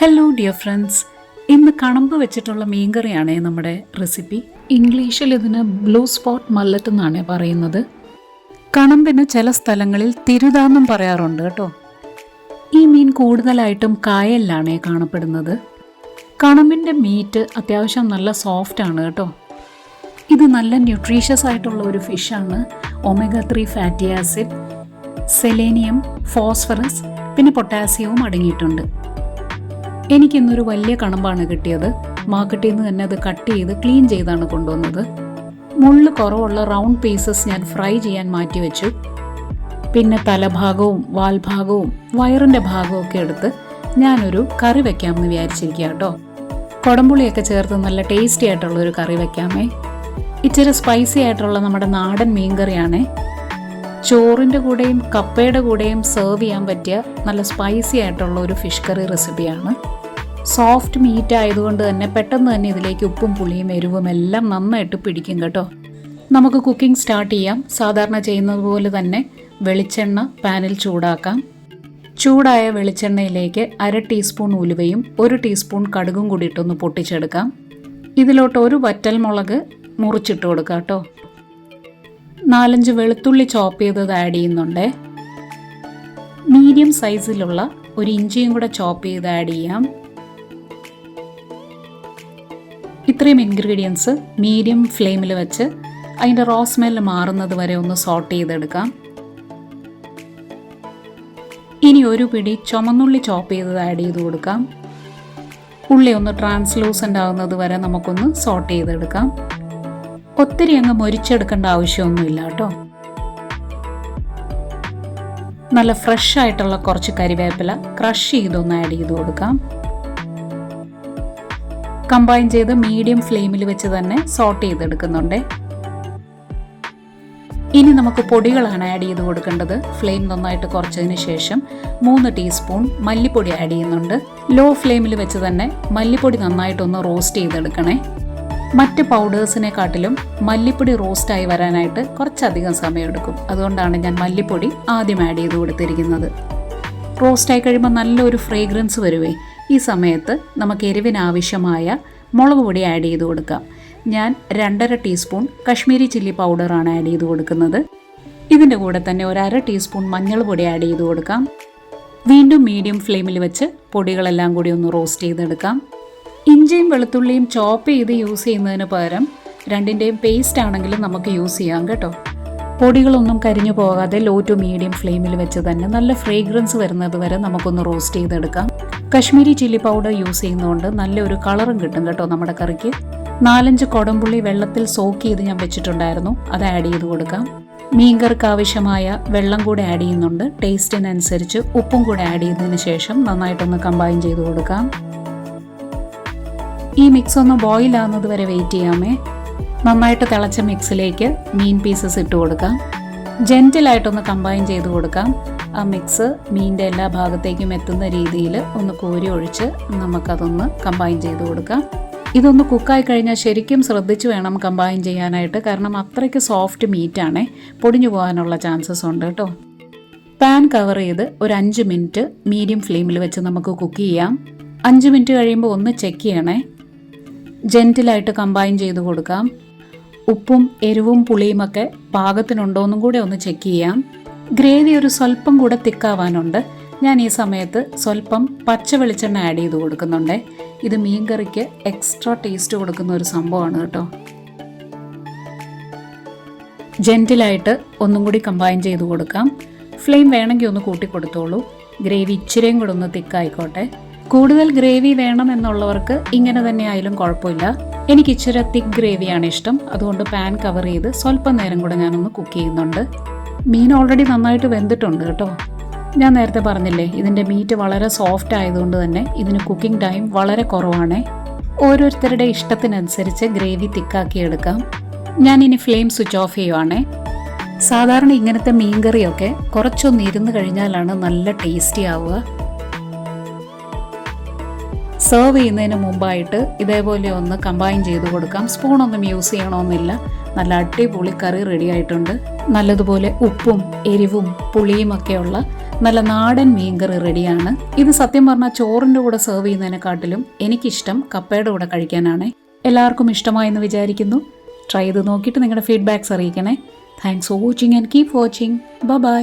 Hello dear friends, ഇന്ന് കണമ്പ് വെച്ചിട്ടുള്ള മീൻകറിയാണേ നമ്മുടെ റെസിപ്പി. ഇംഗ്ലീഷിൽ ഇതിന് ബ്ലൂ സ്പോട്ട് മല്ലറ്റ് എന്നാണ് പറയുന്നത്. കണമ്പിന് ചില സ്ഥലങ്ങളിൽ തിരുതാന്നും പറയാറുണ്ട് കേട്ടോ. ഈ മീൻ കൂടുതലായിട്ടും കായലിലാണേ കാണപ്പെടുന്നത്. കണമ്പിൻ്റെ മീറ്റ് അത്യാവശ്യം നല്ല സോഫ്റ്റ് ആണ് കേട്ടോ. ഇത് നല്ല ന്യൂട്രീഷ്യസ് ആയിട്ടുള്ള ഒരു ഫിഷാണ്. Omega 3 fatty acid, selenium, phosphorus, പിന്നെ പൊട്ടാസ്യവും അടങ്ങിയിട്ടുണ്ട്. എനിക്കിന്നൊരു വലിയ കണമ്പാണ് കിട്ടിയത്. മാർക്കറ്റിൽ നിന്ന് തന്നെ അത് കട്ട് ചെയ്ത് ക്ലീൻ ചെയ്താണ് കൊണ്ടുവന്നത്. മുള്ള് കുറവുള്ള റൗണ്ട് പീസസ് ഞാൻ ഫ്രൈ ചെയ്യാൻ മാറ്റി വെച്ചു. പിന്നെ തലഭാഗവും വാൽഭാഗവും വയറിൻ്റെ ഭാഗവും ഒക്കെ എടുത്ത് ഞാനൊരു കറി വെക്കാമെന്ന് വിചാരിച്ചിരിക്കുക കേട്ടോ. കുടംപുളിയൊക്കെ ചേർത്ത് നല്ല ടേസ്റ്റി ആയിട്ടുള്ളൊരു കറി വെക്കാമേ. ഇച്ചിരി സ്പൈസി ആയിട്ടുള്ള നമ്മുടെ നാടൻ മീൻ കറിയാണേ. ചോറിൻ്റെ കൂടെയും കപ്പയുടെ കൂടെയും സെർവ് ചെയ്യാൻ പറ്റിയ നല്ല സ്പൈസി ആയിട്ടുള്ള ഒരു ഫിഷ് കറി റെസിപ്പിയാണ്. സോഫ്റ്റ് മീറ്റ് ആയതുകൊണ്ട് തന്നെ പെട്ടെന്ന് തന്നെ ഇതിലേക്ക് ഉപ്പും പുളിയും എരിവും എല്ലാം നന്നായിട്ട് പിടിക്കും കേട്ടോ. നമുക്ക് കുക്കിംഗ് സ്റ്റാർട്ട് ചെയ്യാം. സാധാരണ ചെയ്യുന്നത് പോലെ തന്നെ വെളിച്ചെണ്ണ പാനിൽ ചൂടാക്കാം. ചൂടായ വെളിച്ചെണ്ണയിലേക്ക് 1/2 ടീസ്പൂൺ ഉലുവയും 1 ടീസ്പൂൺ കടുകും കൂടി ഇട്ടൊന്ന് പൊട്ടിച്ചെടുക്കാം. ഇതിലോട്ട് ഒരു വറ്റൽമുളക് മുറിച്ചിട്ട് കൊടുക്കാം കേട്ടോ. 4-5 വെളുത്തുള്ളി ചോപ്പ് ചെയ്തത് ആഡ് ചെയ്യുന്നുണ്ട്. മീഡിയം സൈസിലുള്ള ഒരു ഇഞ്ചിയും കൂടെ ചോപ്പ് ചെയ്ത് ആഡ് ചെയ്യാം. ഇത്രയും ഇൻഗ്രീഡിയൻസ് മീഡിയം ഫ്ലെയിമിൽ വെച്ച് അതിൻ്റെ റോ സ്മെല്ല് മാറുന്നത് വരെ ഒന്ന് സോട്ട് ചെയ്തെടുക്കാം. ഇനി ഒരു പിടി ചുമന്നുള്ളി ചോപ്പ് ചെയ്തത് ആഡ് ചെയ്ത് കൊടുക്കാം. ഉള്ളി ഒന്ന് ട്രാൻസ്ലൂസൻ്റ് ആവുന്നത് വരെ നമുക്കൊന്ന് സോട്ട് ചെയ്തെടുക്കാം. ഒത്തിരി അങ്ങ് മൊരിച്ചെടുക്കേണ്ട ആവശ്യമൊന്നുമില്ല കേട്ടോ. നല്ല ഫ്രഷ് ആയിട്ടുള്ള കുറച്ച് കരിവേപ്പില ക്രഷ് ചെയ്തൊന്ന് ആഡ് ചെയ്ത് കൊടുക്കാം. കമ്പൈൻ ചെയ്ത് മീഡിയം ഫ്ലെയിമിൽ വെച്ച് തന്നെ സോട്ട് ചെയ്തെടുക്കുന്നുണ്ട്. ഇനി നമുക്ക് പൊടികളാണ് ആഡ് ചെയ്ത് കൊടുക്കേണ്ടത്. ഫ്ലെയിം നന്നായിട്ട് കുറച്ചതിന് ശേഷം 3 ടീസ്പൂൺ മല്ലിപ്പൊടി ആഡ് ചെയ്യുന്നുണ്ട്. ലോ ഫ്ലെയിമിൽ വെച്ച് തന്നെ മല്ലിപ്പൊടി നന്നായിട്ടൊന്ന് റോസ്റ്റ് ചെയ്തെടുക്കണേ. മറ്റ് പൗഡേഴ്സിനെക്കാട്ടിലും മല്ലിപ്പൊടി റോസ്റ്റായി വരാനായിട്ട് കുറച്ചധികം സമയമെടുക്കും. അതുകൊണ്ടാണ് ഞാൻ മല്ലിപ്പൊടി ആദ്യം ആഡ് ചെയ്ത് കൊടുത്തിരിക്കുന്നത്. റോസ്റ്റായി കഴിയുമ്പോൾ നല്ലൊരു ഫ്രേഗ്രൻസ് വരുവേ. ഈ സമയത്ത് നമുക്ക് എരിവിനാവശ്യമായ മുളക് പൊടി ആഡ് ചെയ്ത് കൊടുക്കാം. ഞാൻ 2.5 ടീസ്പൂൺ കശ്മീരി ചില്ലി പൗഡറാണ് ആഡ് ചെയ്ത് കൊടുക്കുന്നത്. ഇതിൻ്റെ കൂടെ തന്നെ ഒരു 1/2 ടീസ്പൂൺ മഞ്ഞൾ പൊടി ആഡ് ചെയ്ത് കൊടുക്കാം. വീണ്ടും മീഡിയം ഫ്ലെയിമിൽ വെച്ച് പൊടികളെല്ലാം കൂടി ഒന്ന് റോസ്റ്റ് ചെയ്തെടുക്കാം. ഇഞ്ചിയും വെളുത്തുള്ളിയും ചോപ്പ് ചെയ്ത് യൂസ് ചെയ്യുന്നതിന് പകരം രണ്ടിൻ്റെയും പേസ്റ്റ് ആണെങ്കിലും നമുക്ക് യൂസ് ചെയ്യാം കേട്ടോ. പൊടികളൊന്നും കരിഞ്ഞു പോകാതെ ലോ ടു മീഡിയം ഫ്ലെയിമിൽ വെച്ച് തന്നെ നല്ല ഫ്രേഗ്രൻസ് വരുന്നത് വരെ നമുക്കൊന്ന് റോസ്റ്റ് ചെയ്തെടുക്കാം. കശ്മീരി ചില്ലി പൗഡർ യൂസ് ചെയ്യുന്നതുകൊണ്ട് നല്ലൊരു കളറും കിട്ടും കേട്ടോ നമ്മുടെ കറിക്ക്. 4-5 കുടംപുള്ളി വെള്ളത്തിൽ സോക്ക് ചെയ്ത് ഞാൻ വെച്ചിട്ടുണ്ടായിരുന്നു. അത് ആഡ് ചെയ്ത് കൊടുക്കാം. മീൻകറിക്ക് ആവശ്യമായ വെള്ളം കൂടെ ആഡ് ചെയ്യുന്നുണ്ട്. ടേസ്റ്റിനനുസരിച്ച് ഉപ്പും കൂടെ ആഡ് ചെയ്തതിന് ശേഷം നന്നായിട്ടൊന്ന് കമ്പൈൻ ചെയ്ത് കൊടുക്കാം. ഈ മിക്സ് ഒന്ന് ബോയിൽ ആവുന്നത് വരെ വെയിറ്റ് ചെയ്യാമേ. നന്നായിട്ട് തിളച്ച മിക്സിലേക്ക് മീൻ പീസസ് ഇട്ട് കൊടുക്കാം. ജെൻറ്റിലായിട്ടൊന്ന് കമ്പൈൻ ചെയ്ത് കൊടുക്കാം. ആ മിക്സ് മീനിൻ്റെ എല്ലാ ഭാഗത്തേക്കും എത്തുന്ന രീതിയിൽ ഒന്ന് കോരി ഒഴിച്ച് നമുക്കതൊന്ന് കമ്പൈൻ ചെയ്ത് കൊടുക്കാം. ഇതൊന്ന് കുക്കായി കഴിഞ്ഞാൽ ശരിക്കും ശ്രദ്ധിച്ച് വേണം കമ്പൈൻ ചെയ്യാനായിട്ട്. കാരണം അത്രയ്ക്ക് സോഫ്റ്റ് മീറ്റാണേ, പൊടിഞ്ഞു പോകാനുള്ള ചാൻസസ് ഉണ്ട് കേട്ടോ. പാൻ കവർ ചെയ്ത് ഒരു 5 മിനിറ്റ് മീഡിയം ഫ്ലെയിമിൽ വെച്ച് നമുക്ക് കുക്ക് ചെയ്യാം. 5 മിനിറ്റ് കഴിയുമ്പോൾ ഒന്ന് ചെക്ക് ചെയ്യണേ. ജെൻറ്റിലായിട്ട് കമ്പൈൻ ചെയ്ത് കൊടുക്കാം. ഉപ്പും എരിവും പുളിയുമൊക്കെ പാകത്തിനുണ്ടോയെന്നും കൂടെ ഒന്ന് ചെക്ക് ചെയ്യാം. ഗ്രേവി ഒരു സ്വല്പം കൂടെ തിക്കാവാനുണ്ട്. ഞാൻ ഈ സമയത്ത് സ്വല്പം പച്ച വെളിച്ചെണ്ണ ആഡ് ചെയ്ത് കൊടുക്കുന്നുണ്ട്. ഇത് മീൻ കറിക്ക് എക്സ്ട്രാ ടേസ്റ്റ് കൊടുക്കുന്ന ഒരു സംഭവമാണ് കേട്ടോ. ജെൻറ്റിലായിട്ട് ഒന്നും കൂടി കമ്പൈൻ ചെയ്ത് കൊടുക്കാം. ഫ്ലെയിം വേണമെങ്കിൽ ഒന്ന് കൂട്ടി കൊടുത്തോളൂ. ഗ്രേവി ഇച്ചിരിയും കൂടെ ഒന്ന് തിക്കായിക്കോട്ടെ. കൂടുതൽ ഗ്രേവി വേണം എന്നുള്ളവർക്ക് ഇങ്ങനെ തന്നെ ആയാലും കുഴപ്പമില്ല. എനിക്ക് ഇച്ചിരി തിക്ക് ഗ്രേവിയാണ് ഇഷ്ടം. അതുകൊണ്ട് പാൻ കവർ ചെയ്ത് സ്വല്പം നേരം കൂടെ ഞാനൊന്ന് കുക്ക് ചെയ്യുന്നുണ്ട്. മീൻ ഓൾറെഡി നന്നായിട്ട് വെന്തിട്ടുണ്ട് കേട്ടോ. ഞാൻ നേരത്തെ പറഞ്ഞില്ലേ, ഇതിൻ്റെ മീറ്റ് വളരെ സോഫ്റ്റ് ആയതുകൊണ്ട് തന്നെ ഇതിന് കുക്കിംഗ് ടൈം വളരെ കുറവാണ്. ഓരോരുത്തരുടെ ഇഷ്ടത്തിനനുസരിച്ച് ഗ്രേവി തിക്കാക്കി എടുക്കാം. ഞാനിനി ഫ്ലെയിം സ്വിച്ച് ഓഫ് ചെയ്യുവാണേ. സാധാരണ ഇങ്ങനത്തെ മീൻ കറിയൊക്കെ കുറച്ചൊന്ന് ഇരുന്ന് കഴിഞ്ഞാലാണ് നല്ല ടേസ്റ്റി ആവുക. സെർവ് ചെയ്യുന്നതിന് മുമ്പായിട്ട് ഇതേപോലെ ഒന്ന് കമ്പൈൻ ചെയ്ത് കൊടുക്കാം. സ്പൂണൊന്നും യൂസ് ചെയ്യണമെന്നില്ല. നല്ല അടിപൊളി കറി റെഡി ആയിട്ടുണ്ട്. നല്ലതുപോലെ ഉപ്പും എരിവും പുളിയും ഒക്കെയുള്ള നല്ല നാടൻ മീൻകറി റെഡിയാണ്. ഇത് സത്യം പറഞ്ഞാൽ ചോറിൻ്റെ കൂടെ സെർവ് ചെയ്യുന്നതിനെക്കാട്ടിലും എനിക്കിഷ്ടം കപ്പയുടെ കൂടെ കഴിക്കാനാണ്. എല്ലാവർക്കും ഇഷ്ടമായെന്ന് വിചാരിക്കുന്നു. ട്രൈ ചെയ്ത് നോക്കിയിട്ട് നിങ്ങളുടെ ഫീഡ്ബാക്ക്സ് അറിയിക്കണേ. Thanks for watching and keep watching. By.